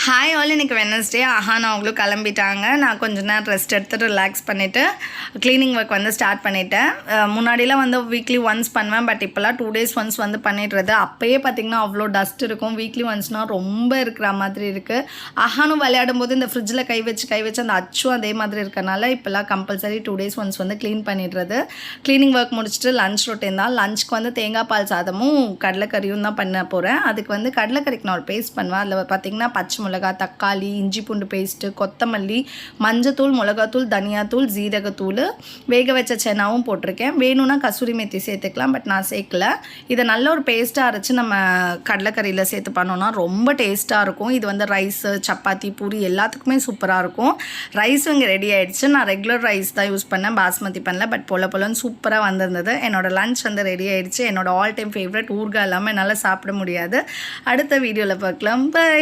Hi all, இன்றைக்கி Wednesday. நான் அவங்களும் கிளம்பிட்டாங்க. நான் கொஞ்சம் நேரம் ரெஸ்ட் எடுத்துகிட்டு ரிலாக்ஸ் பண்ணிவிட்டு க்ளீனிங் ஒர்க் ஸ்டார்ட் பண்ணிவிட்டேன். முன்னாடிலாம் வீக்லி ஒன்ஸ் பண்ணுவேன், பட் இப்போலாம் 2 days ஒன்ஸ் பண்ணிடுறது. அப்போயே பார்த்திங்கன்னா அவ்வளோ டஸ்ட் இருக்கும். வீக்லி ஒன்ஸ்னால் ரொம்ப இருக்கிற மாதிரி இருக்குது. அஹானும் விளையாடும் போது இந்த ஃப்ரிட்ஜில் கை வச்சு அந்த அச்சும் அதே மாதிரி இருக்கனால இப்போலாம் கம்பல்சரி 2 days ஒன்ஸ் க்ளீன் பண்ணிடுறது. க்ளீனிங் ஒர்க் முடிச்சுட்டு லஞ்ச் ரொட்டீன் தான். லஞ்சுக்கு தேங்காய் பால் சாதமும் கடலைக்கறியும் தான் பண்ண போகிறேன். அதுக்கு கடலைக்கறிக்கு நான் ஒரு பேஸ்ட் பண்ணுவேன். அதில் பார்த்திங்கன்னா பச்சை மிளகாய், தக்காளி, இஞ்சி பூண்டு பேஸ்ட்டு, கொத்தமல்லி, மஞ்சத்தூள், மிளகாத்தூள், தனியாத்தூள், ஜீரகத்தூள், வேக வச்ச சென்னாவும் போட்டிருக்கேன். வேணும்னா கசூரி மேத்தி சேர்த்துக்கலாம், பட் நான் சேர்க்கல. இதை நல்ல ஒரு பேஸ்ட்டாக அரைச்சி நம்ம கடலைக்கறியில் சேர்த்து பண்ணோன்னா ரொம்ப டேஸ்ட்டாக இருக்கும். இது ரைஸு, சப்பாத்தி, பூரி எல்லாத்துக்குமே சூப்பராக இருக்கும். ரைஸ் இங்கே ரெடி ஆகிடுச்சு. நான் ரெகுலர் ரைஸ் தான் யூஸ் பண்ணேன், பாஸ்மதி பண்ணல, பட் பொலன்னு சூப்பராக வந்திருந்தது. என்னோடய லஞ்ச் ரெடி ஆகிடுச்சு. என்னோடய ஆல் டைம் ஃபேவரட் ஊறுகாய் இல்லாமல் என்னால் சாப்பிட முடியாது. அடுத்த வீடியோவில் பார்க்கலாம். பை.